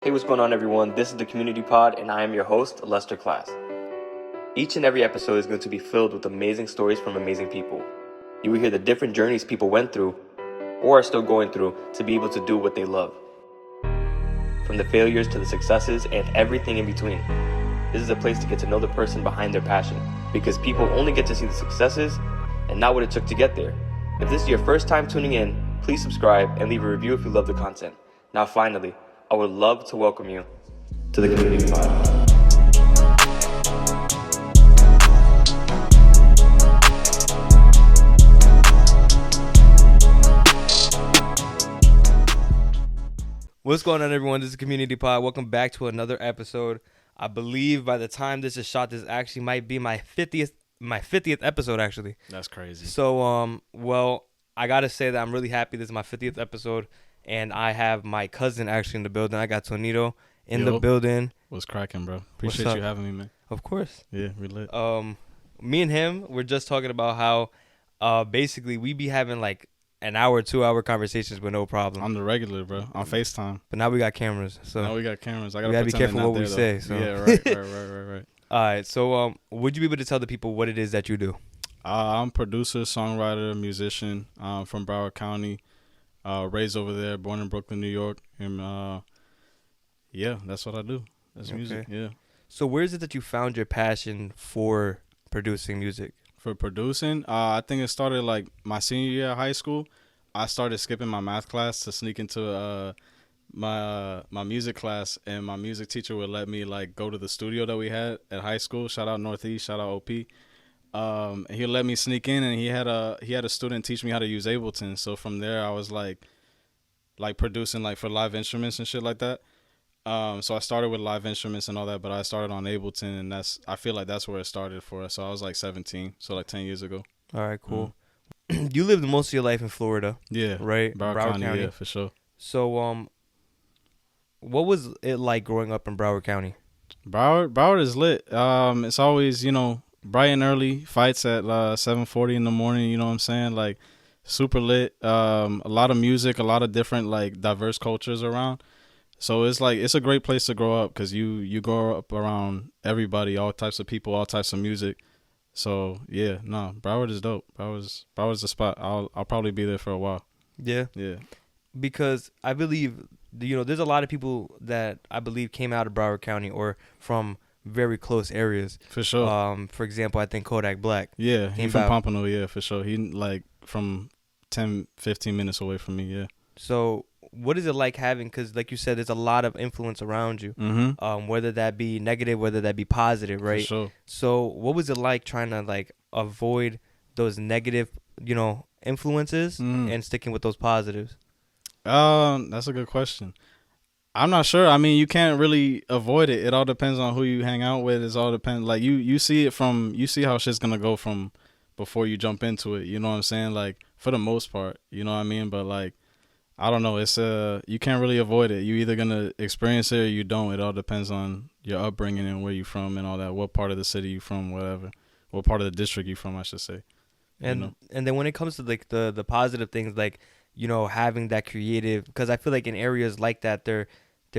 Hey, what's going on, everyone? This is the Community Pod, and I am your host, Lester Class. Each and every episode is going to be filled with amazing stories from amazing people. You will hear the different journeys people went through, or are still going through, to be able to do what they love. From the failures to the successes and everything in between. This is a place to get to know the person behind their passion, because people only get to see the successes and not what it took to get there. If this is your first time tuning in, please subscribe and leave a review if you love the content. Now finally, I would love to welcome you to the Community Pod. What's going on, everyone? This is Community Pod. Welcome back to another episode. I believe by the time this is shot, this actually might be my 50th episode, actually. That's crazy. So, well, I got to say that I'm really happy this is my 50th episode, and I have my cousin actually in the building. I got Tonito in the building. What's cracking, bro? Appreciate you having me, man. Of course. Yeah, we lit. Me and him, we're just talking about how basically we be having like an hour, 2-hour conversations with no problem. I'm the regular, bro. On FaceTime. But now we got cameras. So now we got cameras. I gotta be careful what we say. So. Yeah, right. All right. So, would you be able to tell the people what it is that you do? I'm producer, songwriter, musician. From Broward County. Raised over there, born in Brooklyn, New York. And yeah, that's what I do. That's music. Yeah. So where is it that you found your passion for producing music? For producing, I think it started like my senior year of high school. I started skipping my math class to sneak into my music class, and my music teacher would let me like go to the studio that we had at high school. Shout out Northeast, shout out OP. And he'll let me sneak in, and he had a student teach me how to use Ableton. So from there, I was like producing like for live instruments and shit like that. So I started with live instruments and all that, but I started on Ableton, and I feel like that's where it started for us. So I was like 17, so like 10 years ago. All right, cool. You lived most of your life in Florida. Yeah. Right? Broward County, yeah, for sure. So what was it like growing up in Broward County? Broward is lit. It's always, bright and early, fights at 7:40 in the morning, you know what I'm saying? Like super lit. A lot of music, a lot of different like diverse cultures around. So it's like it's a great place to grow up because you grow up around everybody, all types of people, all types of music. So yeah, Broward is dope. Broward's the spot. I'll probably be there for a while. Yeah. Because I believe there's a lot of people that I believe came out of Broward County or from very close areas. For sure. For example, I think Kodak Black. Yeah, he's from Pompano. Yeah, for sure. He like from 10-15 minutes away from me. Yeah. So what is it like having, because like you said, there's a lot of influence around you, whether that be negative, whether that be positive, right? For sure. So what was it like trying to like avoid those negative, influences and sticking with those positives? That's a good question. I'm not sure. I mean, you can't really avoid it. It all depends on who you hang out with. It all depends. Like you see how shit's gonna go from before you jump into it. You know what I'm saying? Like for the most part, you know what I mean? But like, I don't know. It's you can't really avoid it. You either gonna experience it or you don't. It all depends on your upbringing and where you from and all that. What part of the city you from, whatever. What part of the district you from, I should say. And then when it comes to like the positive things, like having that creative, because I feel like in areas like that there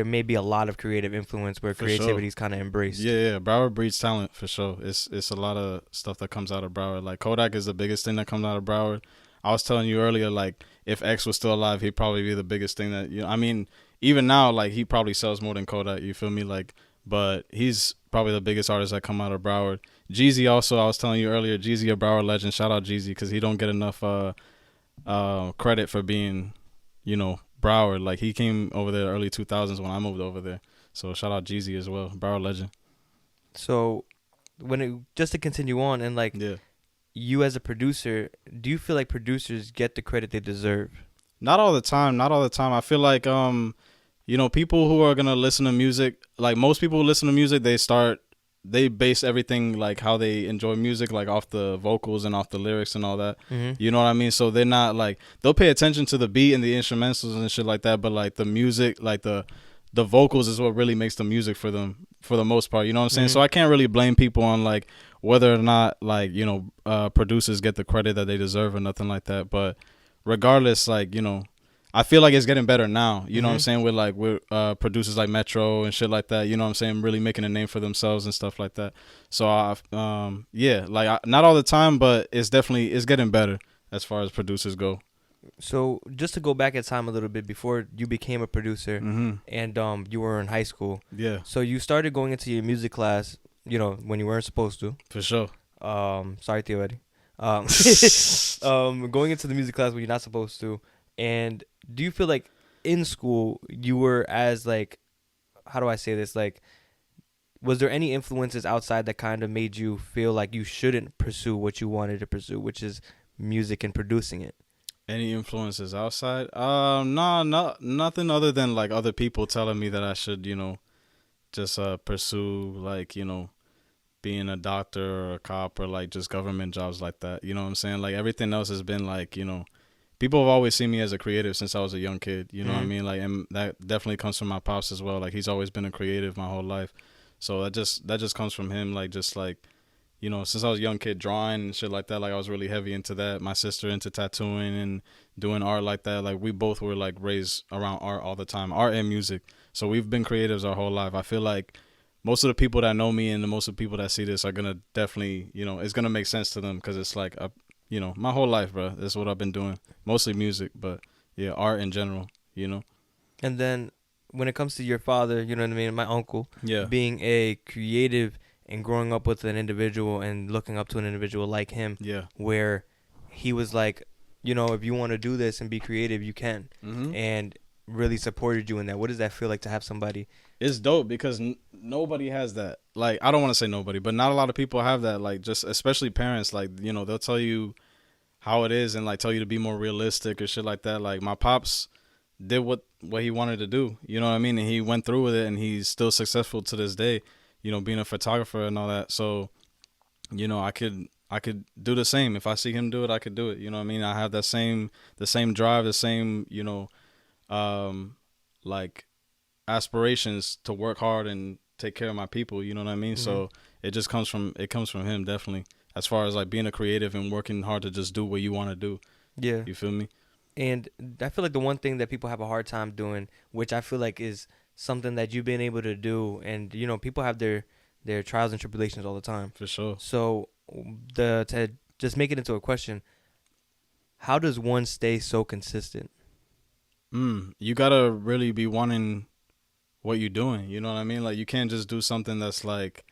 may be a lot of creative influence where creativity is kind of embraced. Yeah. Broward breeds talent for sure. It's a lot of stuff that comes out of Broward. Like Kodak is the biggest thing that comes out of Broward. I was telling you earlier, like if X was still alive, he'd probably be the biggest thing that I mean, even now, like he probably sells more than Kodak. You feel me? Like, but he's probably the biggest artist that come out of Broward. Jeezy also, I was telling you earlier, Jeezy a Broward legend. Shout out Jeezy because he don't get enough credit for being, Broward. Like he came over there early 2000s when I moved over there. So shout out Jeezy as well, Broward legend. So just to continue on and like you as a producer, do you feel like producers get the credit they deserve? Not all the time. I feel like people who are gonna listen to music, like most people who listen to music, they base everything like how they enjoy music like off the vocals and off the lyrics and all that. You know what I mean? So they're not like, they'll pay attention to the beat and the instrumentals and shit like that, but like the music, like the vocals is what really makes the music for them for the most part. You know what I'm saying? So I can't really blame people on like whether or not like producers get the credit that they deserve or nothing like that. But regardless, like I feel like it's getting better now. You know what I'm Mm-hmm. saying? With producers like Metro and shit like that. You know what I'm saying? Really making a name for themselves and stuff like that. So yeah, like not all the time, but it's getting better as far as producers go. So just to go back in time a little bit before you became a producer, and you were in high school. Yeah, So you started going into your music class, when you weren't supposed to. for sure. Sorry, Theo Eddie. Um, going into the music class when you're not supposed to. And do you feel like in school you were as like, how do I say this? Like, was there any influences outside that kind of made you feel like you shouldn't pursue what you wanted to pursue, which is music and producing it? Any influences outside? No, nothing other than like other people telling me that I should, just pursue like, being a doctor or a cop or like just government jobs like that. You know what I'm saying? Like everything else has been like, people have always seen me as a creative since I was a young kid. You know what I mean? Like, and that definitely comes from my pops as well. Like he's always been a creative my whole life. So that just comes from him. Like just like, since I was a young kid, drawing and shit like that, like I was really heavy into that. My sister into tattooing and doing art like that. Like we both were like raised around art all the time, art and music. So we've been creatives our whole life. I feel like most of the people that know me and most of the people that see this are gonna definitely, it's gonna make sense to them because it's like, my whole life, bro. That's what I've been doing, mostly music, but yeah, art in general. And then when it comes to your father, you know what I mean, my uncle, Yeah, being a creative and growing up with an individual and looking up to an individual like him, yeah. where he was like, if you want to do this and be creative, you can, and really supported you in that. What does that feel like to have somebody? It's dope because nobody has that. Like, I don't want to say nobody, but not a lot of people have that. Like, just especially parents, like, they'll tell you how it is and like tell you to be more realistic or shit like that. Like, my pops did what he wanted to do, you know what I mean? And he went through with it and he's still successful to this day, being a photographer and all that. So, I could do the same. If I see him do it, I could do it. You know what I mean? I have the same drive, the same, like aspirations to work hard and take care of my people. You know what I mean? So it just comes from him definitely. As far as like being a creative and working hard to just do what you want to do. Yeah. You feel me? And I feel like the one thing that people have a hard time doing, which I feel like is something that you've been able to do, and people have their trials and tribulations all the time. For sure. So to just make it into a question, how does one stay so consistent? You gotta really be wanting what you're doing. You know what I mean? Like you can't just do something that's like,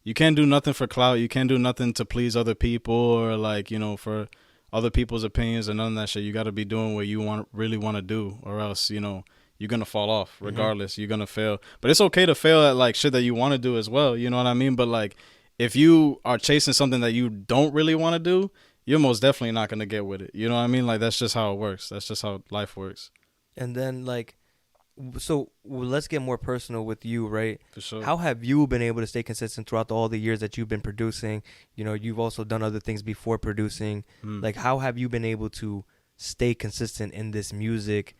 you can't do nothing for clout. You can't do nothing to please other people or like, for other people's opinions and none of that shit. You got to be doing what you really want to do, or else, you're going to fall off regardless. You're going to fail. But it's okay to fail at like shit that you want to do as well. You know what I mean? But like, if you are chasing something that you don't really want to do, you're most definitely not going to get with it. You know what I mean? Like, that's just how it works. That's just how life works. And then like, so let's get more personal with you, right? For sure. How have you been able to stay consistent throughout all the years that you've been producing? You've also done other things before producing. Like, how have you been able to stay consistent in this music?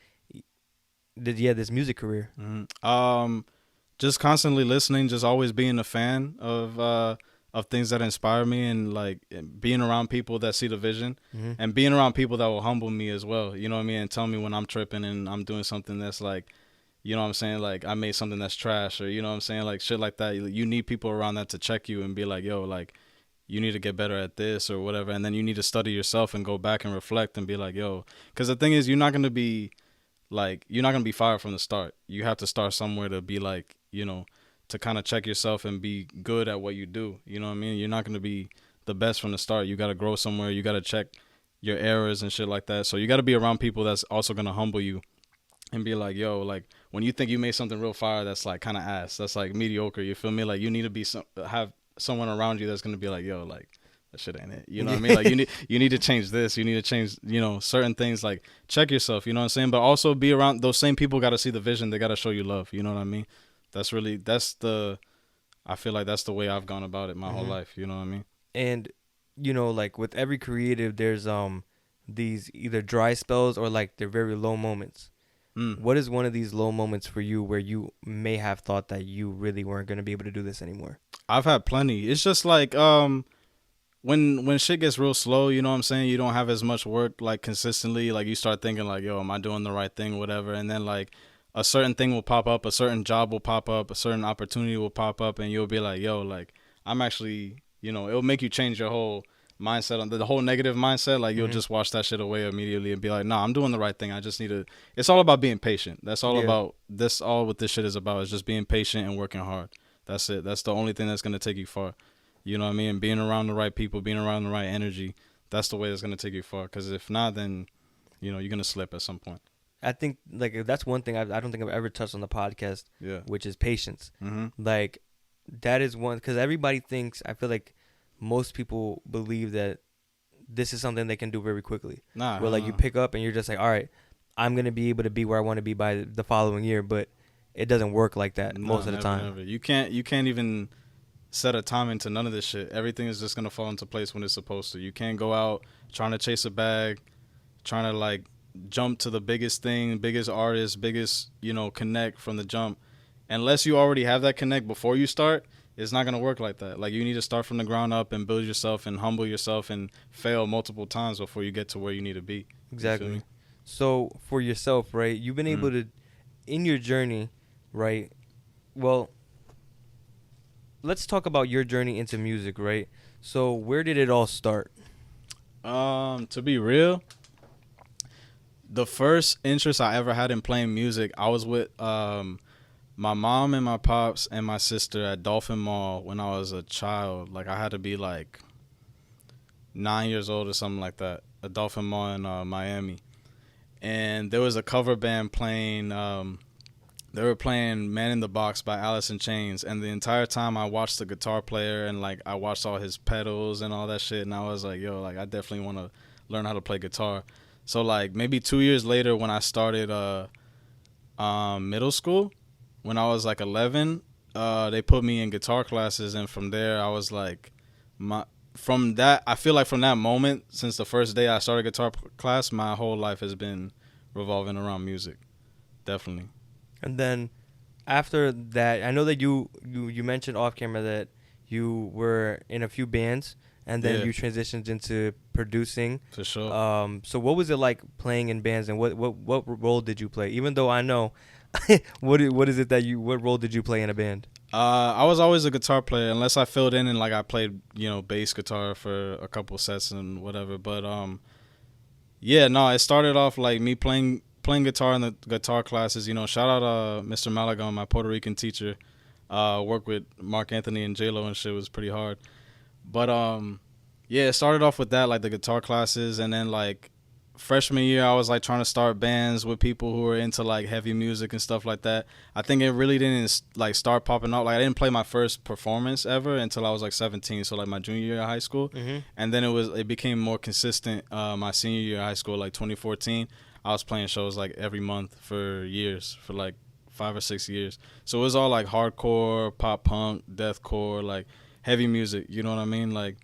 This music career. Just constantly listening, just always being a fan of things that inspire me, and like being around people that see the vision, and being around people that will humble me as well. You know what I mean? And tell me when I'm tripping and I'm doing something that's like, you know what I'm saying? Like I made something that's trash, or you know what I'm saying? Like shit like that. You need people around that to check you and be like, yo, like you need to get better at this or whatever. And then you need to study yourself and go back and reflect and be like, yo, because the thing is, you're not going to be fired from the start. You have to start somewhere to be like, to kind of check yourself and be good at what you do. You know what I mean? You're not going to be the best from the start. You got to grow somewhere. You got to check your errors and shit like that. So you got to be around people that's also going to humble you and be like, yo, like when you think you made something real fire that's like kind of ass, that's like mediocre, you feel me? Like you need to be have someone around you that's going to be like, yo, like that shit ain't it. You know what I mean? Like you need to change this. You need to change, certain things. Like check yourself, you know what I'm saying? But also be around those same people. Got to see the vision. They got to show you love. You know what I mean? I feel like that's the way I've gone about it my whole life. You know what I mean? And, like with every creative, there's these either dry spells or like they're very low moments. What is one of these low moments for you where you may have thought that you really weren't going to be able to do this anymore? I've had plenty. It's just like, when shit gets real slow, you know what I'm saying, you don't have as much work like consistently, like you start thinking like, yo, am I doing the right thing, whatever, and then like a certain thing will pop up, a certain job will pop up, a certain opportunity will pop up, and you'll be like, yo, like I'm actually, you know, it'll make you change your whole mindset on the whole negative mindset. Like you'll just wash that shit away immediately and be like, nah, I'm doing the right thing. I just need to. It's all about being patient. That's all about this. All what this shit is about is just being patient and working hard. That's it. That's the only thing that's gonna take you far. You know what I mean? Being around the right people, being around the right energy. That's the way that's gonna take you far. Because if not, then you know you're gonna slip at some point. I think like that's one thing I don't think I've ever touched on the podcast. Yeah. Which is patience. Mm-hmm. Like that is one, because everybody thinks, I feel like most people believe that this is something they can do very quickly. Nah. Where like you pick up and you're just like, all right, I'm gonna be able to be where I want to be by the following year, but it doesn't work like that most of the time. Never. You can't even set a time into none of this shit. Everything is just gonna fall into place when it's supposed to. You can't go out trying to chase a bag, trying to like jump to the biggest thing, biggest artist, biggest, you know, connect from the jump. Unless you already have that connect before you start, it's not gonna work like that. Like you need to start from the ground up and build yourself and humble yourself and fail multiple times before you get to where you need to be. Exactly. So for yourself, right, you've been able to, in your journey, right? Well, let's talk about your journey into music, right? So where did it all start? To be real, the first interest I ever had in playing music, I was with my mom and my pops and my sister at Dolphin Mall when I was a child. Like I had to be like 9 years old or something like that. At Dolphin Mall in Miami, and there was a cover band playing. They were playing "Man in the Box" by Alice in Chains, and the entire time I watched the guitar player and like I watched all his pedals and all that shit, and I was like, yo, like I definitely want to learn how to play guitar. So like maybe 2 years later, when I started middle school, when I was like 11, they put me in guitar classes, and from there I was like, I feel like from that moment, since the first day I started guitar class, my whole life has been revolving around music, definitely. And then after that, I know that you mentioned off camera that you were in a few bands, and then you transitioned into producing. For sure. So what was it like playing in bands, and what role did you play? Even though I know, what role did you play in a band? I was always a guitar player, unless I filled in and like I played, you know, bass guitar for a couple sets and whatever. But yeah, no, it started off like me playing guitar in the guitar classes. You know, shout out Mr. Malagon, my Puerto Rican teacher. Worked with Mark Anthony and J-Lo and shit. Was pretty hard. But yeah, it started off with that, like the guitar classes, and then like freshman year I was like trying to start bands with people who were into like heavy music and stuff like that. I think it really didn't like start popping up. Like I didn't play my first performance ever until I was like 17, so like my junior year of high school. And then it became more consistent my senior year of high school, like 2014. I was playing shows like every month for years, for like 5 or 6 years. So it was all like hardcore, pop punk, deathcore, like heavy music, you know what I mean? Like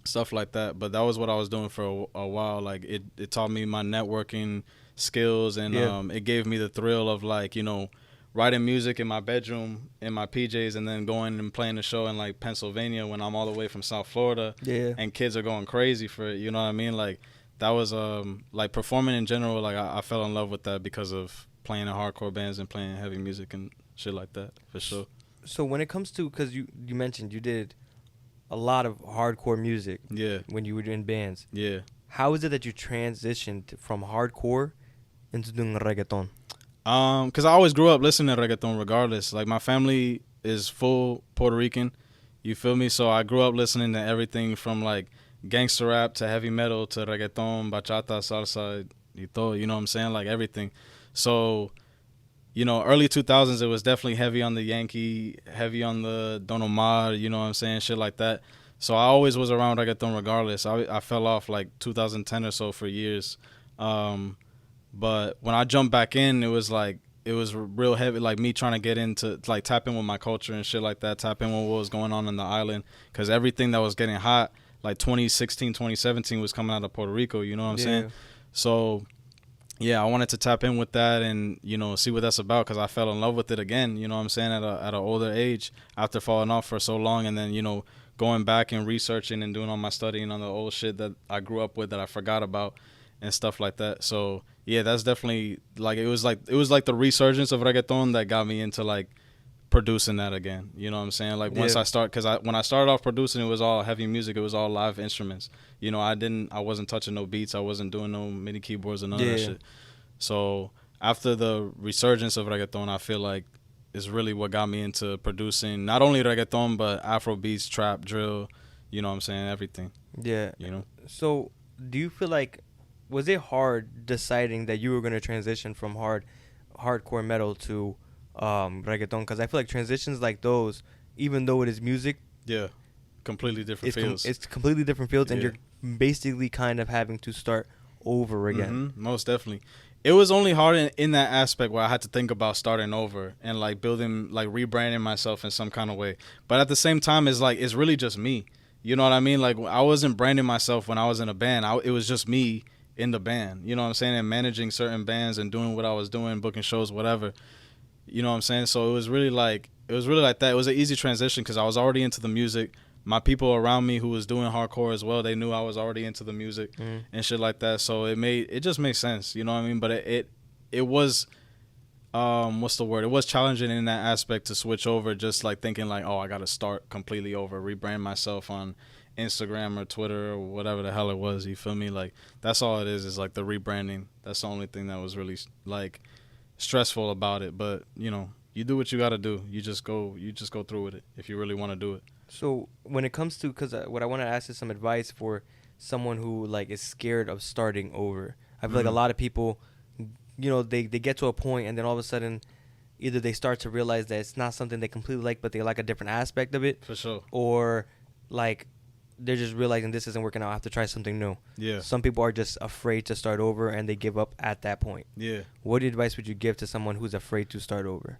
stuff like that. But that was what I was doing for a while. Like it taught me my networking skills, and it gave me the thrill of like, you know, writing music in my bedroom in my PJs and then going and playing a show in like Pennsylvania when I'm all the way from South Florida. And kids are going crazy for it, you know what I mean? Like that was like performing in general, like I fell in love with that because of playing in hardcore bands and playing heavy music and shit like that, for sure. So when it comes to, because you mentioned you did a lot of hardcore music when you were in bands. How is it that you transitioned from hardcore into doing reggaeton? Because I always grew up listening to reggaeton regardless. Like my family is full Puerto Rican, you feel me? So I grew up listening to everything from like gangster rap to heavy metal to reggaeton, bachata, salsa, y todo, you know what I'm saying? Like everything. So, you know, early 2000s, it was definitely heavy on the Yankee, heavy on the Don Omar, you know what I'm saying? Shit like that. So I always was around reggaeton regardless. I fell off like 2010 or so for years. But when I jumped back in, it was real heavy, like me trying to get into, like tap in with my culture and shit like that, tap in with what was going on in the island. Because everything that was getting hot, like 2016, 2017 was coming out of Puerto Rico, you know what I'm saying? So, yeah, I wanted to tap in with that and, you know, see what that's about, because I fell in love with it again, you know what I'm saying, at an older age after falling off for so long, and then, you know, going back and researching and doing all my studying on the old shit that I grew up with that I forgot about and stuff like that. So yeah, that's definitely like it was like the resurgence of reggaeton that got me into like producing that again. You know what I'm saying? Like once when I started off producing, it was all heavy music. It was all live instruments. You know, I wasn't touching no beats. I wasn't doing no MIDI keyboards or none of that shit. So after the resurgence of reggaeton, I feel like is really what got me into producing not only reggaeton but Afro beats, trap, drill. You know what I'm saying? Everything. Yeah. You know. So do you feel like was it hard deciding that you were going to transition from hardcore metal to reggaeton? Because I feel like transitions like those, even though it is music, completely different fields. It's completely different fields, and you're basically kind of having to start over again. Most definitely. It was only hard in that aspect where I had to think about starting over and like building, like rebranding myself in some kind of way. But at the same time, it's like it's really just me. You know what I mean? Like I wasn't branding myself when I was in a band. It was just me in the band. You know what I'm saying? And managing certain bands and doing what I was doing, booking shows, whatever. You know what I'm saying? So it was really like that. It was an easy transition because I was already into the music. My people around me who was doing hardcore as well, they knew I was already into the music and shit like that. So it just made sense, you know what I mean? But it was what's the word? It was challenging in that aspect to switch over, just like thinking like, oh, I got to start completely over, rebrand myself on Instagram or Twitter or whatever the hell it was. You feel me? Like that's all it is like the rebranding. That's the only thing that was really like stressful about it. But you know, you do what you got to do. You just go through with it if you really want to do it. So when it comes to, because what I want to ask is some advice for someone who like is scared of starting over. I feel like a lot of people, you know, they get to a point and then all of a sudden either they start to realize that it's not something they completely like, but they like a different aspect of it. For sure. Or like they're just realizing this isn't working out. I have to try something new. Yeah. Some people are just afraid to start over and they give up at that point. Yeah. What advice would you give to someone who's afraid to start over?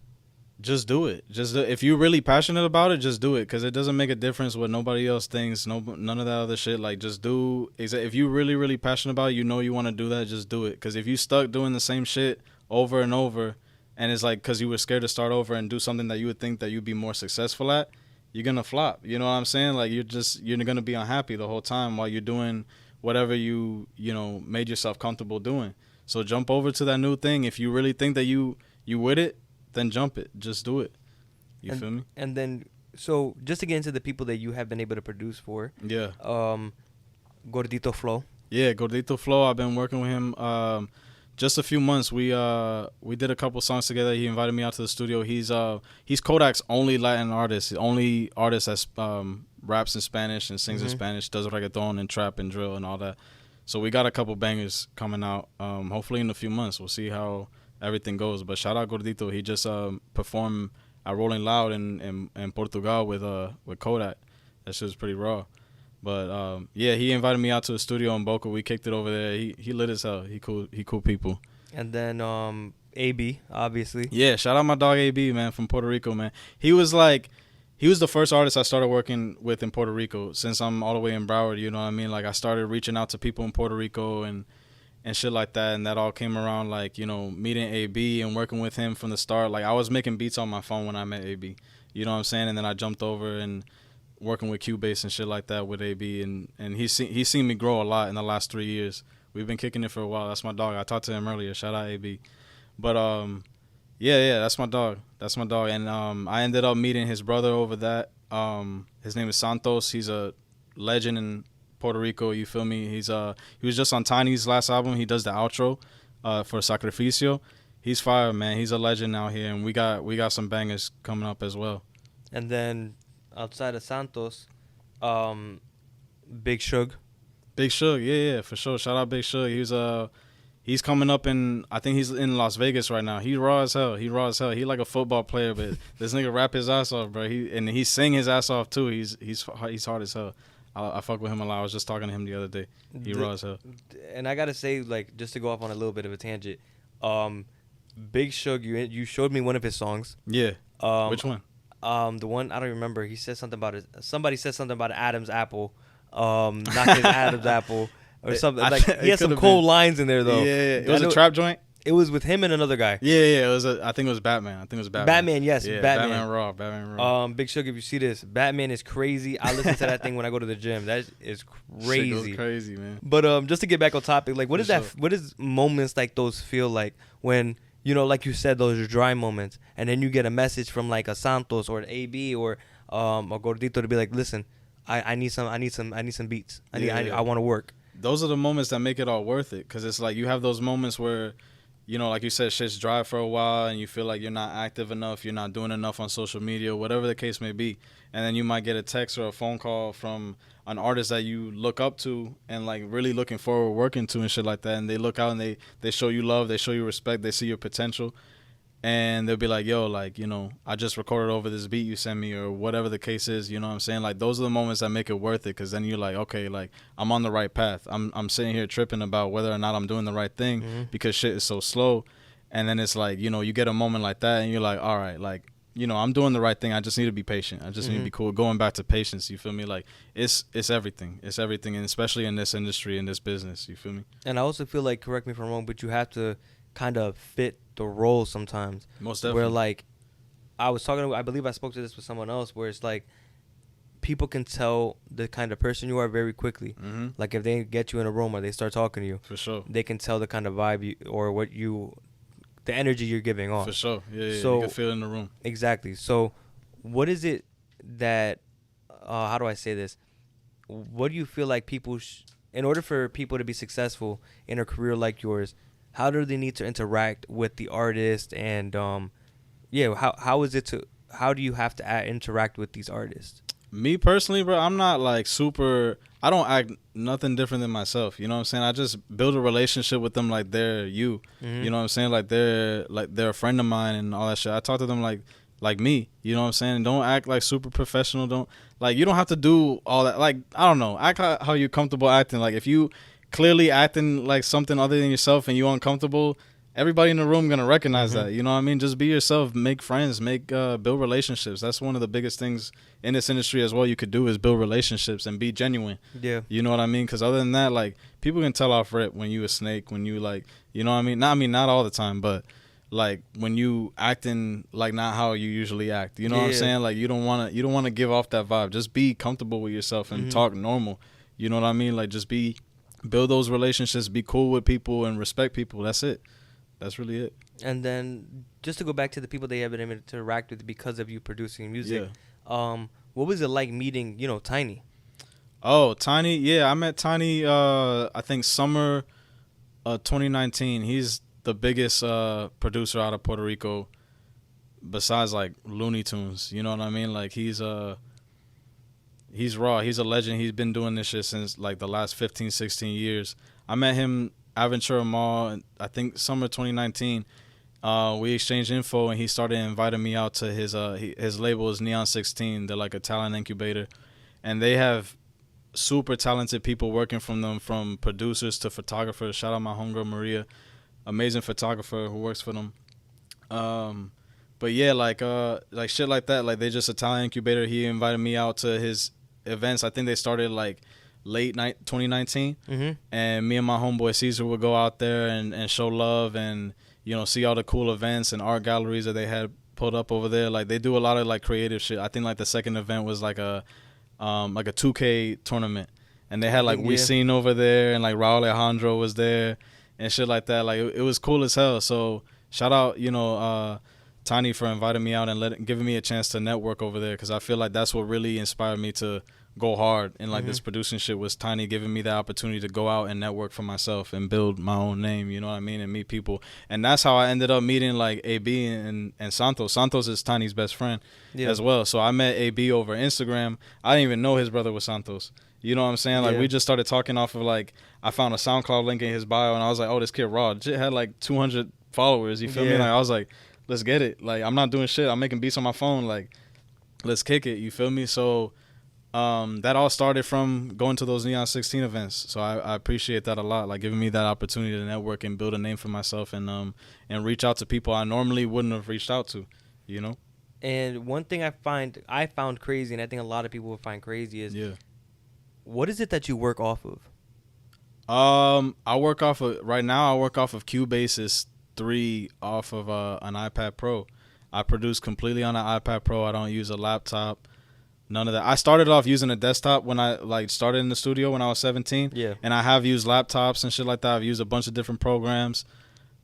Just do it. If you're really passionate about it, just do it. Because it doesn't make a difference what nobody else thinks. None of that other shit. Like, just do. If you're really, really passionate about it, you know you want to do that, just do it. Because if you stuck doing the same shit over and over, and it's like because you were scared to start over and do something that you would think that you'd be more successful at, you're going to flop. You know what I'm saying? Like, you're going to be unhappy the whole time while you're doing whatever you made yourself comfortable doing. So jump over to that new thing. If you really think that you with it, then jump it. Just do it. You feel me? And then, so just to get into the people that you have been able to produce for. Yeah. Gordito Flow. Yeah, Gordito Flow. I've been working with him just a few months. We did a couple songs together. He invited me out to the studio. He's Kodak's only Latin artist. The only artist that raps in Spanish and sings in Spanish, does reggaeton and trap and drill and all that. So we got a couple bangers coming out. Hopefully in a few months. We'll see how everything goes. But shout out Gordito. He just performed at Rolling Loud in Portugal with Kodak. That shit was pretty raw. But yeah, he invited me out to the studio in Boca. We kicked it over there. He lit as hell. He cool people. And then AB, obviously. Yeah, shout out my dog AB, man, from Puerto Rico, man. He was the first artist I started working with in Puerto Rico since I'm all the way in Broward, you know what I mean? Like I started reaching out to people in Puerto Rico and shit like that, and that all came around like, you know, meeting AB and working with him from the start. Like I was making beats on my phone when I met AB, you know what I'm saying? And then I jumped over and working with Cubase and shit like that with AB, and he's seen me grow a lot in the last 3 years. We've been kicking it for a while. That's my dog. I talked to him earlier. Shout out AB. But yeah, that's my dog. And I ended up meeting his brother over that. His name is Santos. He's a legend in Puerto Rico, you feel me? He was just on Tiny's last album. He does the outro for Sacrificio. He's fire, man. He's a legend out here, and we got some bangers coming up as well. And then outside of Santos, Big Shug. Big Shug, yeah, for sure. Shout out Big Shug. He's coming up I think he's in Las Vegas right now. He raw as hell. He like a football player, but this nigga rap his ass off, bro. He sing his ass off too. He's hard as hell. I fuck with him a lot. I was just talking to him the other day. He raw as hell. And I gotta say, like, just to go off on a little bit of a tangent, Big Shug, you showed me one of his songs. Yeah. Which one? The one I don't remember. He said something about it. Somebody said something about Adam's apple. Not his Adam's apple or something. Like he had some cold lines in there though. Yeah. It was a trap joint. It was with him and another guy. Yeah. It was. I think it was Batman. Batman, yes, Yeah, Batman. Batman Raw. Big Sugar, if you see this, Batman is crazy. I listen to that thing when I go to the gym. That is crazy. Shit goes crazy, man. But just to get back on topic, like, what For is that? sure. What does moments like those feel like when, you know, like you said, those are dry moments, and then you get a message from like a Santos or an AB or a Gordito to be like, listen, I need some beats. I want to work. Those are the moments that make it all worth it, because it's like you have those moments where, you know, like you said, shit's dry for a while and you feel like you're not active enough, you're not doing enough on social media, whatever the case may be. And then you might get a text or a phone call from an artist that you look up to and like really looking forward working to and shit like that. And they look out and they show you love, they show you respect, they see your potential. And they'll be like, yo, like, you know, I just recorded over this beat you sent me, or whatever the case is, you know what I'm saying? Like, those are the moments that make it worth it, because then you're like, okay, like, I'm on the right path. I'm sitting here tripping about whether or not I'm doing the right thing because shit is so slow. And then it's like, you know, you get a moment like that and you're like, all right, like, you know, I'm doing the right thing. I just need to be patient. I just need to be cool. Going back to patience, you feel me? Like, it's everything. It's everything, and especially in this industry, in this business, you feel me? And I also feel like, correct me if I'm wrong, but you have to kind of fit the role sometimes. Most definitely. Where like, I believe I spoke to this with someone else, where it's like, people can tell the kind of person you are very quickly. Like, if they get you in a room or they start talking to you, For sure. they can tell the kind of vibe the energy you're giving off. For sure. Yeah, So, you can feel it in the room. Exactly. So, what is it that, how do I say this? What do you feel like people, in order for people to be successful in a career like yours, how do they need to interact with the artist? And, how do you have to interact with these artists? Me personally, bro, I'm not like super. I don't act nothing different than myself. You know what I'm saying? I just build a relationship with them like they're you. You know what I'm saying? Like they're a friend of mine and all that shit. I talk to them like me. You know what I'm saying? Don't act like super professional. Don't, like, you don't have to do all that. Like, I don't know. Act how you're comfortable acting. Like, if you clearly acting like something other than yourself and you uncomfortable, everybody in the room gonna recognize that. You know what I mean? Just be yourself, make friends, build relationships. That's one of the biggest things in this industry as well you could do, is build relationships and be genuine. Yeah. You know what I mean? Because other than that, like, people can tell off rip when you a snake, when you like, you know what I mean? Not all the time, but like when you acting like not how you usually act. You know what I'm saying? Like, you don't wanna give off that vibe. Just be comfortable with yourself and talk normal. You know what I mean? Like, just build those relationships, be cool with people and respect people. That's it. That's really it. And then just to go back to the people they have been able to interact with because of you producing music, what was it like meeting, Tiny? Oh, Tiny, yeah, I met Tiny. I think summer 2019. He's the biggest producer out of Puerto Rico, besides like Looney Tunes. You know what I mean? Like, he's raw. He's a legend. He's been doing this shit since like the last 15, 16 years. I met him Aventura Mall, I think summer 2019. We exchanged info and he started inviting me out to his label is Neon 16. They're like a talent incubator, and they have super talented people working from them, from producers to photographers. Shout out my homegirl Maria, amazing photographer who works for them. But yeah, like shit like that. Like, they just a talent incubator. He invited me out to his events. I think they started like late night 2019, and me and my homeboy Caesar would go out there and show love and, see all the cool events and art galleries that they had put up over there. Like, they do a lot of like creative shit. I think like the second event was like a 2K tournament, and they had like We Seen over there, and like Raul Alejandro was there and shit like that. Like, it was cool as hell. So shout out Tiny for inviting me out and giving me a chance to network over there, because I feel like that's what really inspired me to go hard in like this producing shit, was Tiny giving me the opportunity to go out and network for myself and build my own name, you know what I mean, and meet people. And that's how I ended up meeting like AB and Santos. Santos is Tiny's best friend as well. So I met AB over Instagram. I didn't even know his brother was Santos. You know what I'm saying? Like, we just started talking off of like, I found a SoundCloud link in his bio and I was like, oh, this kid raw. It had like 200 followers, you feel me? Like, I was like, let's get it. Like, I'm not doing shit. I'm making beats on my phone. Like, let's kick it, you feel me? So that all started from going to those Neon 16 events. So I appreciate that a lot, like giving me that opportunity to network and build a name for myself and reach out to people I normally wouldn't have reached out to, And one thing I found crazy, and I think a lot of people will find crazy, is what is it that you work off of? Right now I work off of Cubase 3 off of an iPad Pro. I produce completely on an iPad Pro. I don't use a laptop. None of that. I started off using a desktop when I like started in the studio when I was 17. Yeah. And I have used laptops and shit like that. I've used a bunch of different programs.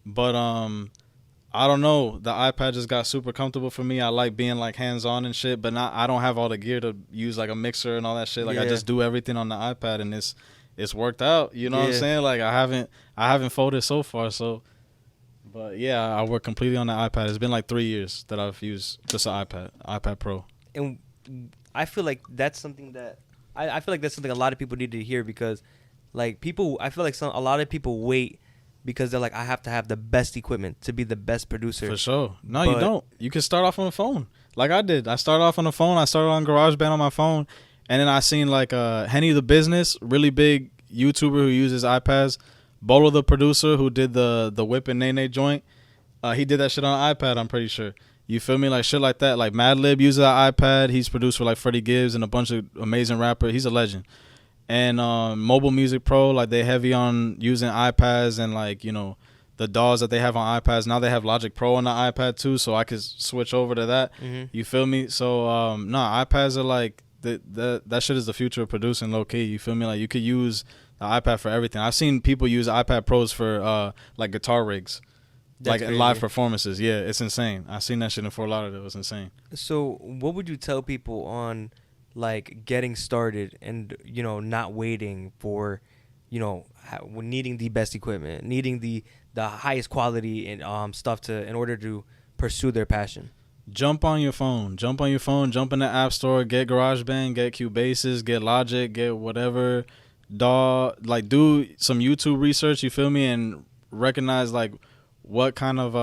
But I don't know. The iPad just got super comfortable for me. I like being like hands on and shit, but I don't have all the gear to use like a mixer and all that shit. Like I just do everything on the iPad, and it's worked out. You know what I'm saying? Like I haven't folded so far. So, but yeah, I work completely on the iPad. It's been like 3 years that I've used just an iPad Pro. And I feel like that's something that I feel like that's something a lot of people need to hear, because like people, I feel like a lot of people wait because they're like, I have to have the best equipment to be the best producer. For sure. No, you don't. You can start off on the phone like I did. I started off on the phone. I started on GarageBand on my phone, and then I seen like Henny the Business, really big YouTuber who uses iPads. Bolo the producer who did the Whip and Nene joint. He did that shit on an iPad, I'm pretty sure. You feel me? Like shit like that. Like Madlib uses an iPad. He's produced for like Freddie Gibbs and a bunch of amazing rappers. He's a legend. And Mobile Music Pro, like they heavy on using iPads, and like, you know, the DAWs that they have on iPads. Now they have Logic Pro on the iPad too, so I could switch over to that. Mm-hmm. You feel me? So iPads are like that shit is the future of producing low key. You feel me? Like you could use the iPad for everything. I've seen people use iPad Pros for like guitar rigs. That's like crazy. Live performances. Yeah, it's insane. I seen that shit in Fort Lauderdale. It was insane. So what would you tell people on like getting started and, you know, not waiting for, you know, needing the best equipment, needing the highest quality and stuff in order to pursue their passion? Jump on your phone. Jump in the App Store, get GarageBand, get Cubases, get Logic, get whatever DAW. Like do some YouTube research, you feel me, and recognize like what kind of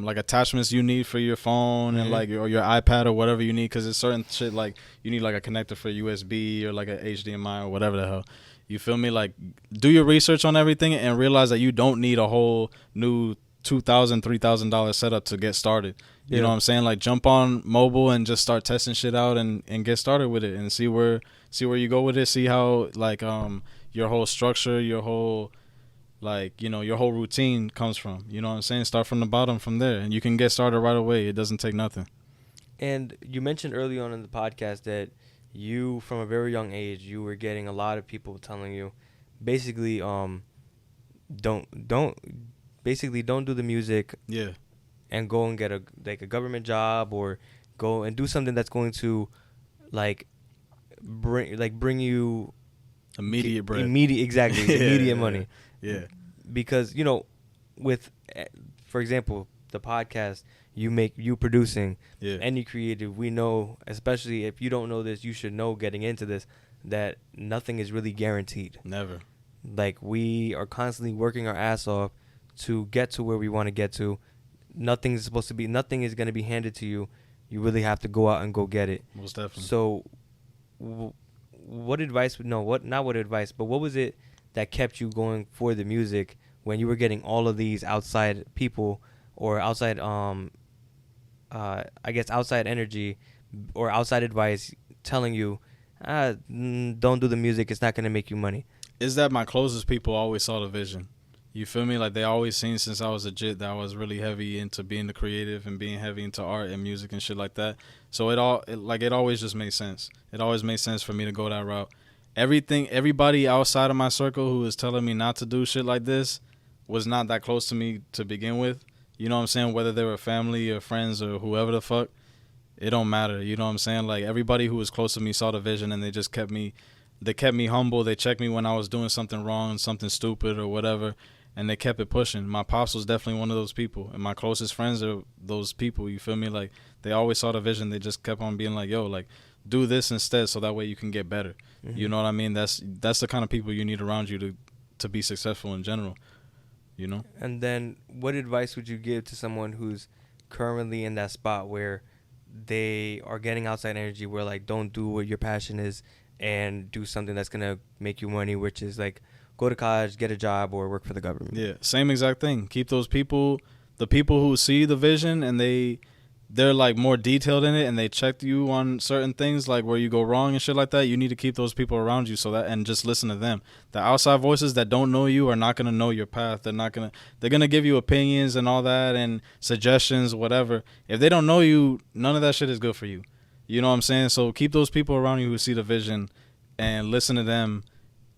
like attachments you need for your phone and like or your iPad or whatever you need, because it's certain shit like you need like a connector for USB or like a HDMI or whatever the hell. You feel me? Like do your research on everything and realize that you don't need a whole new $2,000, $3,000 setup to get started. You know what I'm saying? Like jump on mobile and just start testing shit out and get started with it and see where you go with it. See how like your whole structure, your whole like, you know, your whole routine comes from. You know what I'm saying? Start from the bottom from there, and you can get started right away. It doesn't take nothing. And you mentioned early on in the podcast that you, from a very young age, you were getting a lot of people telling you, basically, don't do the music. Yeah. And go and get a government job, or go and do something that's going to like bring you immediate bread. Immediate money. Yeah. Because, you know, with, for example, the podcast, you producing, any creative, we know, especially if you don't know this, you should know getting into this, that nothing is really guaranteed. Never. Like we are constantly working our ass off to get to where we want to get to. Nothing is going to be handed to you. You really have to go out and go get it. Most definitely. So what was it that kept you going for the music when you were getting all of these outside people or outside outside energy or outside advice telling you, don't do the music, it's not going to make you money? Is that my closest people always saw the vision. You feel me? Like they always seen since I was a jit that I was really heavy into being the creative and being heavy into art and music and shit like that. So it always just made sense. It always made sense for me to go that route. Everybody outside of my circle who was telling me not to do shit like this was not that close to me to begin with. You know what I'm saying? Whether they were family or friends or whoever the fuck, it don't matter. You know what I'm saying? Like everybody who was close to me saw the vision, and they just kept me humble. They checked me when I was doing something wrong, something stupid or whatever, and they kept it pushing. My pops was definitely one of those people, and my closest friends are those people. You feel me? Like they always saw the vision. They just kept on being like, yo, like do this instead, so that way you can get better. Mm-hmm. You know what I mean? That's the kind of people you need around you to be successful in general. You know? And then what advice would you give to someone who's currently in that spot where they are getting outside energy, where like don't do what your passion is and do something that's going to make you money, which is like go to college, get a job, or work for the government? Yeah, same exact thing. Keep those people, the people who see the vision and they they're like more detailed in it and they check you on certain things like where you go wrong and shit like that, you need to keep those people around you so that and just listen to them. The outside voices that don't know you are not gonna know your path. They're gonna give you opinions and all that and suggestions, whatever. If they don't know you, none of that shit is good for you. You know what I'm saying? So keep those people around you who see the vision and listen to them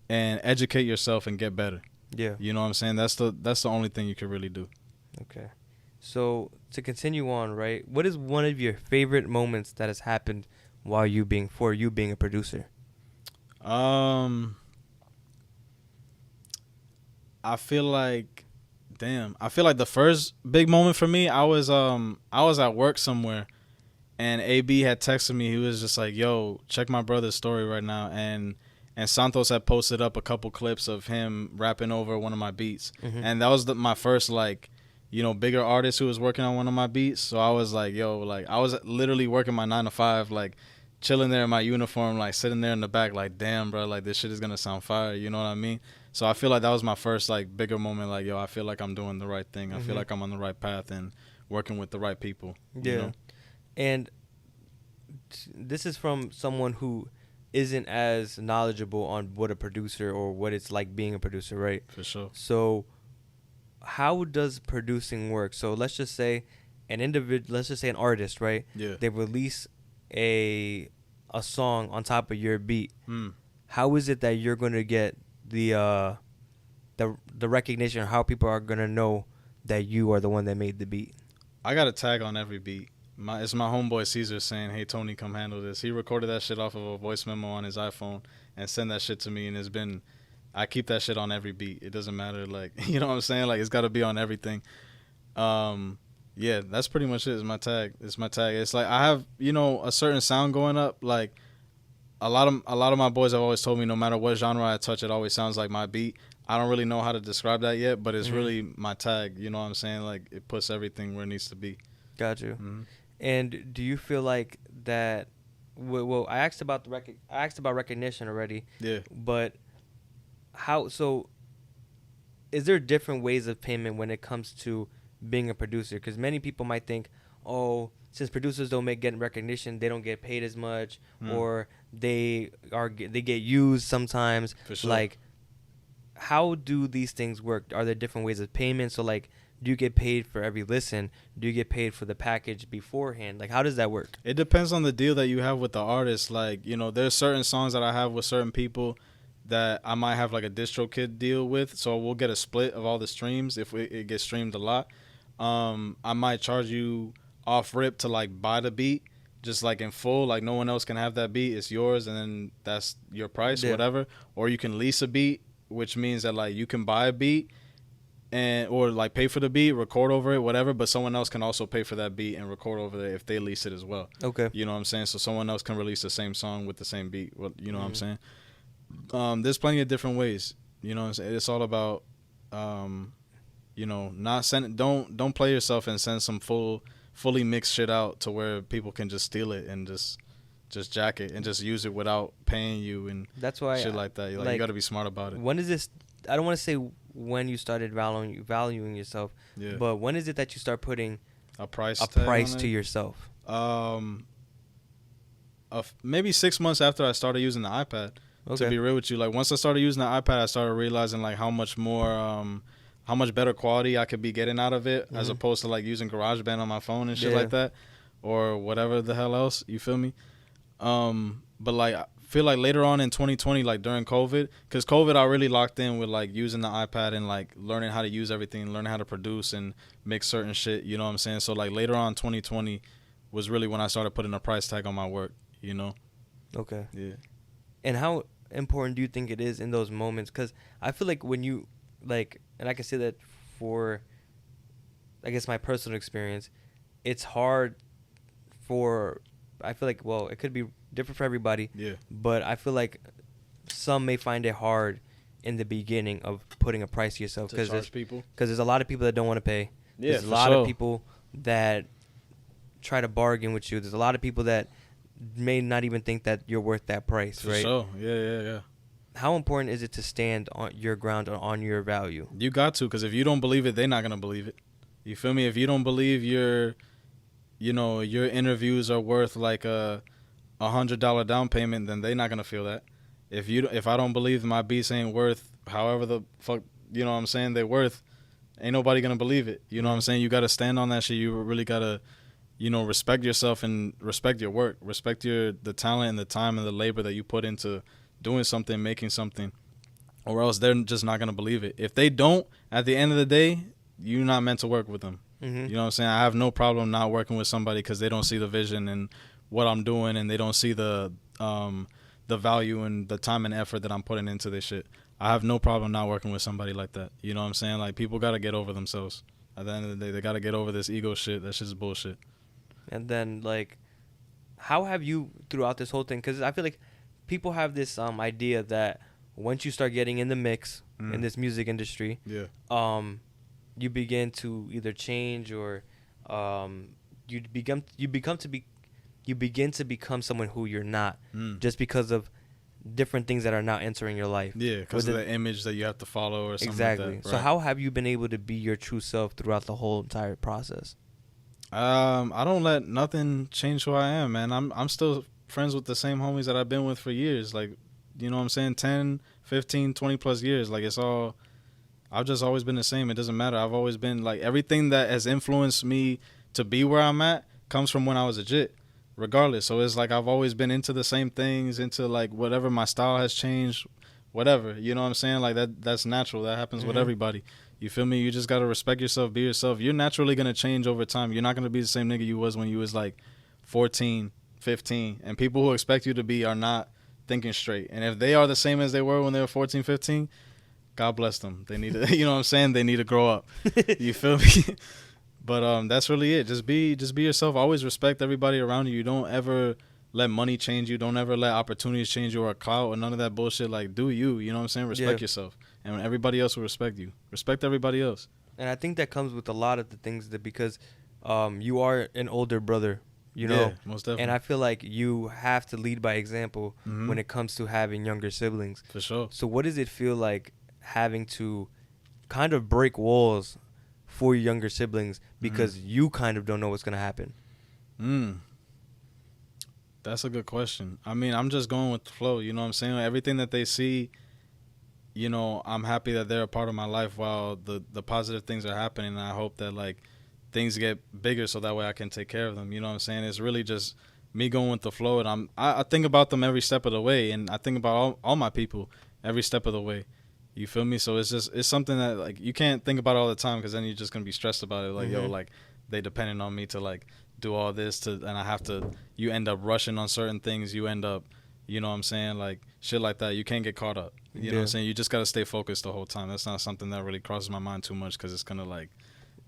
and educate yourself and get better. Yeah. You know what I'm saying? That's the only thing you can really do. Okay. So to continue on, right? What is one of your favorite moments that has happened while you being a producer? I feel like the first big moment for me, I was at work somewhere and AB had texted me. He was just like, "Yo, check my brother's story right now." And Santos had posted up a couple clips of him rapping over one of my beats. Mm-hmm. And that was my first like, bigger artist who was working on one of my beats. So I was like, yo, like I was literally working my 9 to 5, like chilling there in my uniform, like sitting there in the back, like, damn, bro, like this shit is gonna sound fire. You know what I mean? So I feel like that was my first like bigger moment. Like, yo, I feel like I'm doing the right thing. I feel like I'm on the right path and working with the right people. Yeah. You know? And this is from someone who isn't as knowledgeable on what a producer or what it's like being a producer, right? For sure. So how does producing work? So let's just say an artist, right? Yeah. They release a song on top of your beat. Mm. How is it that you're going to get the recognition, or how people are going to know that you are the one that made the beat? I got a tag on every beat. It's my homeboy Caesar saying, "Hey Tony, come handle this." He recorded that shit off of a voice memo on his iPhone and sent that shit to me, and I keep that shit on every beat. It doesn't matter, like, you know what I'm saying? Like, it's got to be on everything. Yeah, that's pretty much it. It's my tag. It's like I have, a certain sound going up. Like a lot of my boys have always told me, no matter what genre I touch, it always sounds like my beat. I don't really know how to describe that yet, but it's really my tag. You know what I'm saying? Like, it puts everything where it needs to be. Got you. Mm-hmm. And do you feel like that? Well, I asked about recognition already. Yeah. But so is there different ways of payment when it comes to being a producer? Because many people might think, oh, since producers don't get recognition, they don't get paid as much, or they get used sometimes. For sure. Like, how do these things work? Are there different ways of payment? So, like, do you get paid for every listen? Do you get paid for the package beforehand? Like, how does that work? It depends on the deal that you have with the artist. Like, there's certain songs that I have with certain people that I might have like a DistroKid deal with. So we'll get a split of all the streams if it gets streamed a lot. I might charge you off rip to like buy the beat, just like in full. Like, no one else can have that beat. It's yours, and then that's your price, whatever. Or you can lease a beat, which means that like you can buy a beat or like pay for the beat, record over it, whatever, but someone else can also pay for that beat and record over it if they lease it as well. Okay. You know what I'm saying? So someone else can release the same song with the same beat. Well, you know what I'm saying? There's plenty of different ways. You know what I'm saying? It's all about not send don't play yourself and send some fully mixed shit out to where people can just steal it and just jack it and just use it without paying you and that's why shit like that. You got to be smart about it. When is this? I don't want to say when you started valuing yourself, but when is it that you start putting a price to yourself? Maybe 6 months after I started using the iPad. Okay. To be real with you, like once I started using the iPad, I started realizing like how much better quality I could be getting out of it as opposed to like using GarageBand on my phone and shit like that, or whatever the hell else. You feel me? But like I feel like later on in 2020, like during COVID, because COVID I really locked in with like using the iPad and like learning how to use everything, learning how to produce and make certain shit. You know what I'm saying? So like later on 2020 was really when I started putting a price tag on my work. You know? Okay. Yeah. And how important do you think it is in those moments? Because I feel like when you like, and I can say that for, I guess, my personal experience, it's hard I feel like, well, it could be different for everybody. Yeah. But I feel like some may find it hard in the beginning of putting a price to yourself. To charge people? Because there's a lot of people that don't want to pay. Yeah, there's a lot of people that try to bargain with you. There's a lot of people that may not even think that you're worth that price, right? For sure. Yeah. How important is it to stand on your ground or on your value? You got to, because if you don't believe it, they're not going to believe it. You feel me? If you don't believe your interviews are worth like $100 down payment, then they're not gonna feel that. If I don't believe my beats ain't worth however the fuck what I'm saying they're worth, ain't nobody gonna believe it. You know what I'm saying? You gotta stand on that shit. You really gotta respect yourself and respect your work, respect the talent and the time and the labor that you put into doing something, making something, or else they're just not gonna believe it. If they don't, at the end of the day, you're not meant to work with them. Mm-hmm. You know what I'm saying? I have no problem not working with somebody because they don't see the vision and what I'm doing, and they don't see the value and the time and effort that I'm putting into this shit. I have no problem not working with somebody like that. You know what I'm saying? Like, people gotta get over themselves. At the end of the day, they gotta get over this ego shit. That shit's bullshit. And then, like, how have you, throughout this whole thing, because I feel like people have this idea that once you start getting in the mix in this music industry, Yeah. you begin to either change or you begin to become someone who you're not, just because of different things that are now entering your life. Yeah, because of the image that you have to follow or something exactly. like that. So right? how have you been able to be your true self throughout the whole entire process? I don't let nothing change who I am, man. I'm still friends with the same homies that I've been with for years. Like, you know what I'm saying? 10, 15, 20 plus years. Like, I've just always been the same. It doesn't matter. I've always been, like, everything that has influenced me to be where I'm at comes from when I was a jit, regardless. So it's like I've always been into the same things, into, like, whatever my style has changed, whatever. You know what I'm saying? Like, that's natural. That happens with everybody. You feel me? You just got to respect yourself, be yourself. You're naturally going to change over time. You're not going to be the same nigga you was when you was, like, 14, 15. And people who expect you to be are not thinking straight. And if they are the same as they were when they were 14, 15, God bless them. They need to, you know what I'm saying? They need to grow up. You feel me? But that's really it. Just be yourself. Always respect everybody around you. You don't ever let money change you. Don't ever let opportunities change you or clout or none of that bullshit. Like, do you. You know what I'm saying? Respect yourself. And everybody else will respect you. Respect everybody else. And I think that comes with a lot of the things that, because you are an older brother, you know? Yeah, most definitely. And I feel like you have to lead by example when it comes to having younger siblings. For sure. So what does it feel like having to kind of break walls for your younger siblings because you kind of don't know what's going to happen? That's a good question. I mean, I'm just going with the flow. You know what I'm saying? Everything that they see, you know, I'm happy that they're a part of my life while the positive things are happening. And I hope that, like, things get bigger so that way I can take care of them. You know what I'm saying? It's really just me going with the flow. And I think about them every step of the way. And I think about all my people every step of the way. You feel me? So it's something that, like, you can't think about all the time because then you're just going to be stressed about it. Like, yo, like, they depending on me to, like, do all this and I have to, you end up rushing on certain things. You end up, you know what I'm saying? Like, shit like that. You can't get caught up. You know what I'm saying? You just got to stay focused the whole time. That's not something that really crosses my mind too much because it's going to, like,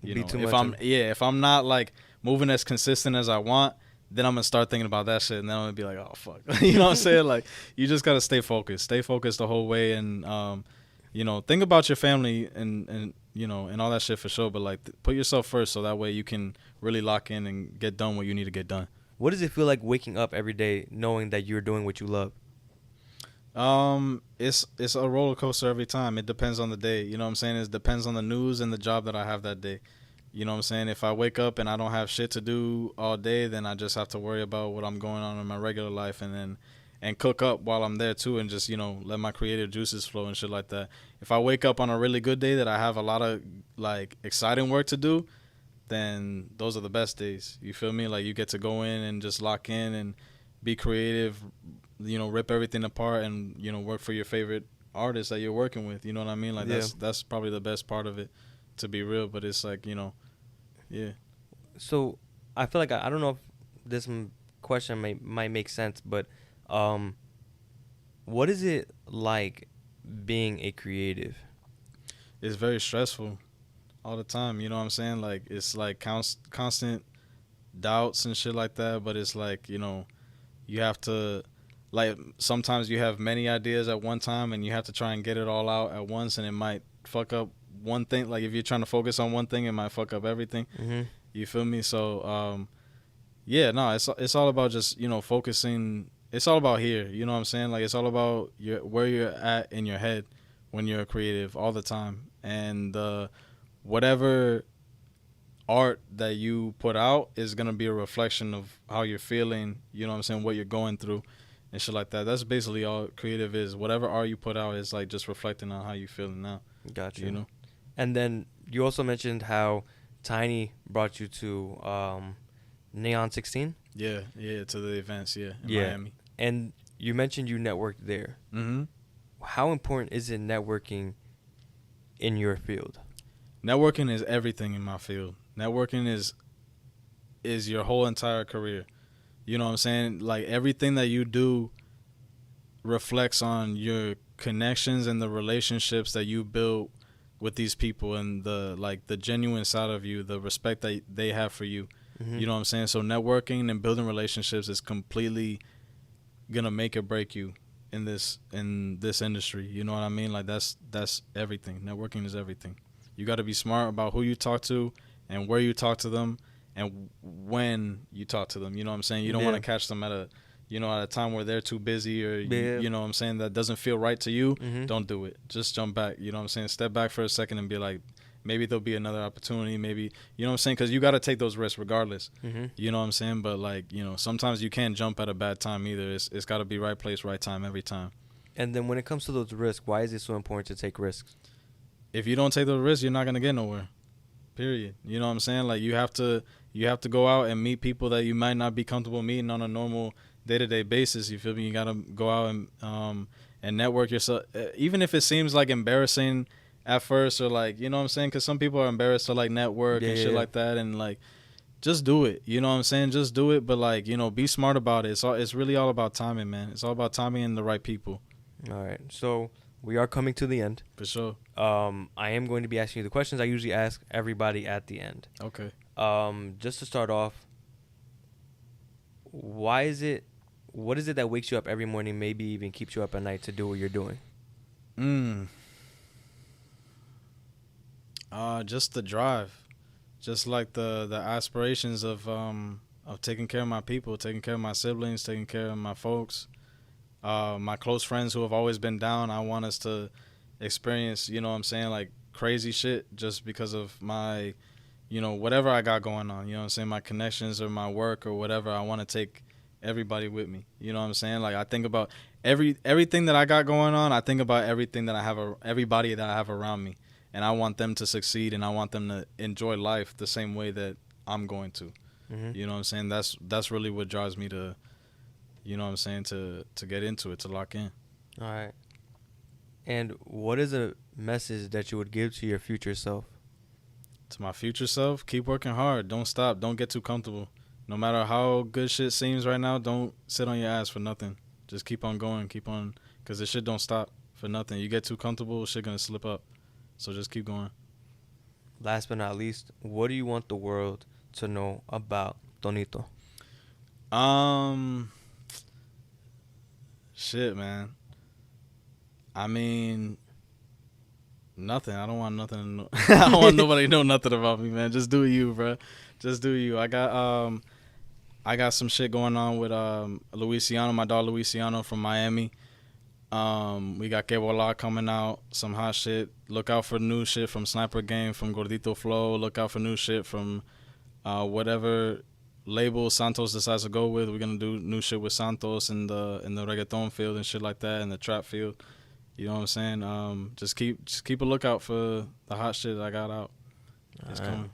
you know, if I'm not, like, moving as consistent as I want, then I'm going to start thinking about that shit and then I'm going to be like, oh, fuck. You know what I'm saying? Like, you just got to stay focused. Stay focused the whole way and, you know, think about your family and you know, and all that shit for sure. But, like, put yourself first so that way you can really lock in and get done what you need to get done. What does it feel like waking up every day knowing that you're doing what you love? It's a roller coaster every time. It depends on the day. You know what I'm saying? It depends on the news and the job that I have that day. You know what I'm saying? If I wake up and I don't have shit to do all day, then I just have to worry about what I'm going on in my regular life and cook up while I'm there too and just, you know, let my creative juices flow and shit like that. If I wake up on a really good day that I have a lot of, like, exciting work to do, then those are the best days. You feel me? Like, you get to go in and just lock in and be creative, you know, rip everything apart and, you know, work for your favorite artist that you're working with. You know what I mean? Like, that's probably the best part of it, to be real. But it's like, you know, yeah. So I feel like I don't know if this question might make sense, but what is it like being a creative? It's very stressful all the time. You know what I'm saying? Like, it's like constant doubts and shit like that. But it's like, you know, you have to, like, sometimes you have many ideas at one time and you have to try and get it all out at once, and it might fuck up one thing. Like, if you're trying to focus on one thing, it might fuck up everything. You feel me? So yeah, no, it's all about just, you know, focusing. It's all about here. You know what I'm saying? Like, it's all about where you're at in your head when you're a creative all the time. And whatever art that you put out is gonna be a reflection of how you're feeling. You know what I'm saying? What you're going through, and shit like that. That's basically all creative is. Whatever art you put out is like just reflecting on how you feeling now. Gotcha. You know. And then you also mentioned how Tiny brought you to Neon 16. Yeah, to the events, in Miami. And you mentioned you networked there. Mm-hmm. How important is it networking in your field? Networking is everything in my field. Networking is your whole entire career. You know what I'm saying? Like everything that you do reflects on your connections and the relationships that you build with these people and the genuine side of you, the respect that they have for you. Mm-hmm. You know what I'm saying? So networking and building relationships is completely gonna make or break you in this industry. You know what I mean? Like that's everything. Networking is everything. You got to be smart about who you talk to and where you talk to them and when you talk to them. You know what I'm saying? You don't want to catch them at a time where they're too busy or you know what I'm saying, that doesn't feel right to you. Mm-hmm. Don't do it. Just jump back. You know what I'm saying? Step back for a second and be like, maybe there'll be another opportunity. Maybe, you know what I'm saying? Because you got to take those risks regardless. Mm-hmm. You know what I'm saying? But like, you know, sometimes you can't jump at a bad time either. It's got to be right place, right time every time. And then when it comes to those risks, why is it so important to take risks? If you don't take those risks, you're not going to get nowhere. Period. You know what I'm saying? Like you have to go out and meet people that you might not be comfortable meeting on a normal day-to-day basis. You feel me? You got to go out and network yourself, even if it seems like embarrassing at first, or like, you know what I'm saying? Because some people are embarrassed to like network and shit like that, and like just do it. You know what I'm saying? Just do it, but like, you know, be smart about it. It's really all about timing, man. It's all about timing and the right people. All right, so we are coming to the end. For sure. I am going to be asking you the questions I usually ask everybody at the end. Okay. Just to start off, what is it that wakes you up every morning, maybe even keeps you up at night to do what you're doing? Just the drive. Just like the aspirations of taking care of my people, taking care of my siblings, taking care of my folks. My close friends who have always been down, I want us to experience, you know what I'm saying, like crazy shit just because of my, you know, whatever I got going on, you know what I'm saying, my connections or my work or whatever. I want to take everybody with me, you know what I'm saying? Like I think about everything that I got going on. I think about everything that I have, everybody that I have around me, and I want them to succeed and I want them to enjoy life the same way that I'm going to. Mm-hmm. You know what I'm saying? That's really what drives me to, you know what I'm saying, to get into it, to lock in. All right. And what is a message that you would give to your future self? To my future self, keep working hard. Don't stop. Don't get too comfortable. No matter how good shit seems right now, don't sit on your ass for nothing. Just keep on going. Keep on, because this shit don't stop for nothing. You get too comfortable, shit gonna slip up. So just keep going. Last but not least, what do you want the world to know about Tonito? Shit, man. I mean, nothing. I don't want nothing to know. I don't want nobody to know nothing about me, man. Just do you, bro. Just do you. I got some shit going on with Luisiano, my dog Luisiano from Miami. We got Que Vola coming out, some hot shit. Look out for new shit from Sniper Game, from Gordito Flow. Look out for new shit from whatever label Santos decides to go with. We're gonna do new shit with Santos in the reggaeton field and shit like that, in the trap field. You know what I'm saying? Just keep a lookout for the hot shit that I got out. It's coming.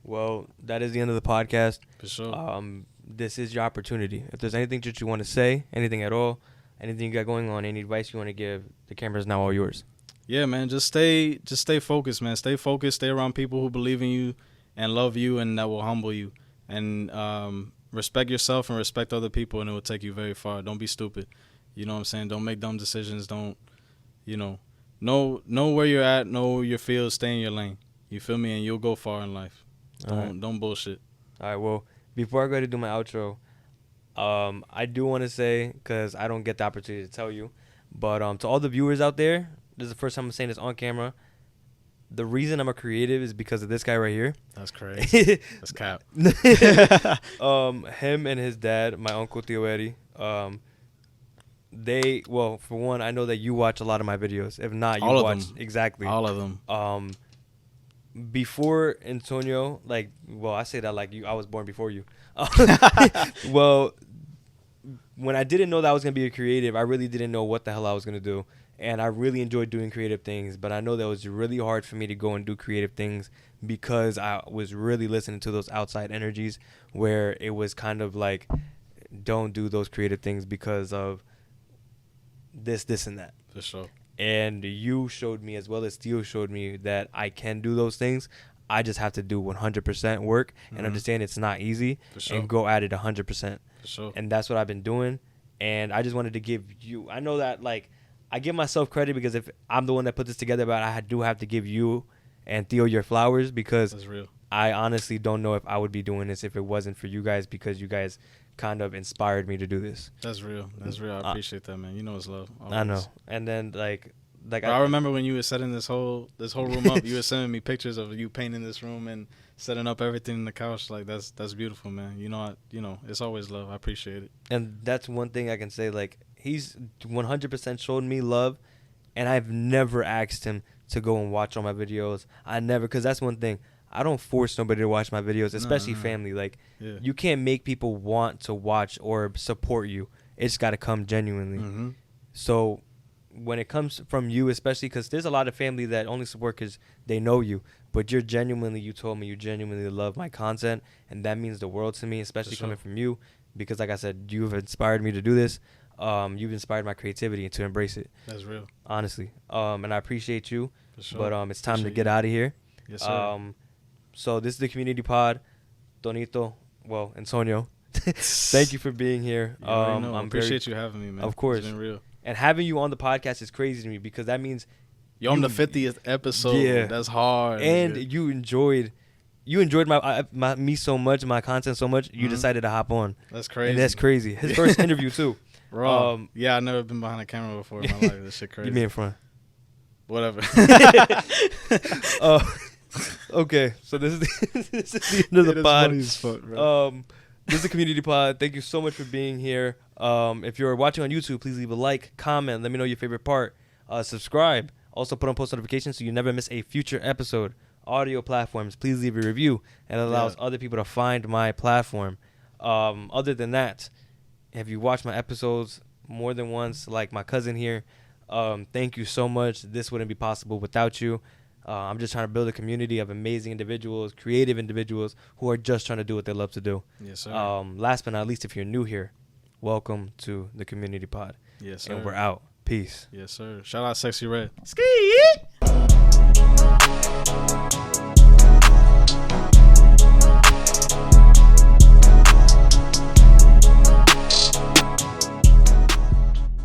Well, that is the end of the podcast. For sure. This is your opportunity. If there's anything that you want to say, anything at all, anything you got going on, any advice you want to give, the camera's now all yours. Yeah, man. Just stay focused, man. Stay focused. Stay around people who believe in you and love you and that will humble you. And respect yourself and respect other people, and it will take you very far. Don't be stupid. You know what I'm saying? Don't make dumb decisions. Don't, you know where you're at, know your field, stay in your lane. You feel me? And you'll go far in life. Don't bullshit. All right, well, before I go to do my outro, I do want to say, because I don't get the opportunity to tell you, but to all the viewers out there, this is the first time I'm saying this on camera. The reason I'm a creative is because of this guy right here. That's crazy. That's cap. Him and his dad, my uncle Tio Eddie, for one, I know that you watch a lot of my videos. If not, you watch exactly all of them. before Antonio, like, well, I say that like I was born before you. Well, when I didn't know that I was gonna be a creative, I really didn't know what the hell I was gonna do, and I really enjoyed doing creative things. But I know that it was really hard for me to go and do creative things because I was really listening to those outside energies, where it was kind of like, don't do those creative things because of this, and that. For sure. And you showed me, as well as Theo showed me, that I can do those things. I just have to do 100% work and understand it's not easy, and go at it 100%. For sure. And that's what I've been doing. And I just wanted to give you, I know that, like, I give myself credit because if I'm the one that put this together, but I do have to give you and Theo your flowers, because That's real. I honestly don't know if I would be doing this if it wasn't for you guys, because you guys kind of inspired me to do this. That's real. That's real. I appreciate that, man. You know it's love. Always. I know. And then like I remember when you were setting this whole room up, you were sending me pictures of you painting this room and setting up everything in the couch. Like that's beautiful, man. You know, it's always love. I appreciate it. And that's one thing I can say. Like, he's 100% showed me love, and I've never asked him to go and watch all my videos. I never, because that's one thing. I don't force nobody to watch my videos, especially family. Like, you can't make people want to watch or support you. It's got to come genuinely. Mm-hmm. So when it comes from you, especially because there's a lot of family that only support because they know you, but you told me you genuinely love my content, and that means the world to me, especially coming from you, because like I said, you've inspired me to do this. You've inspired my creativity and to embrace it. That's real. Honestly. And I appreciate you. For sure. But it's time to get out of here. Yes, sir. So this is the community pod. Tonito, well, Antonio, thank you for being here. I appreciate you having me, man. Of course. It's been real. And having you on the podcast is crazy to me, because that means you're on the 50th episode. Yeah, that's hard. And you enjoyed my me so much, my content so much. You decided to hop on. That's crazy. And that's crazy. His first interview too. Raw. Yeah, I've never been behind a camera before in my life. This shit crazy. You mean in front? Whatever. Okay, so this is the end of the pod. Funny as fuck, bro. This is the community pod. Thank you so much for being here. If you're watching on YouTube, please leave a like, comment, let me know your favorite part. Subscribe. Also put on post notifications so you never miss a future episode. Audio platforms, please leave a review, and it allows other people to find my platform. Other than that, if you watch my episodes more than once, like my cousin here, thank you so much. This wouldn't be possible without you. I'm just trying to build a community of amazing individuals, creative individuals who are just trying to do what they love to do. Yes, sir. Last but not least, if you're new here, welcome to the community pod. Yes, sir. And we're out. Peace. Yes, sir. Shout out Sexy Red. Ski!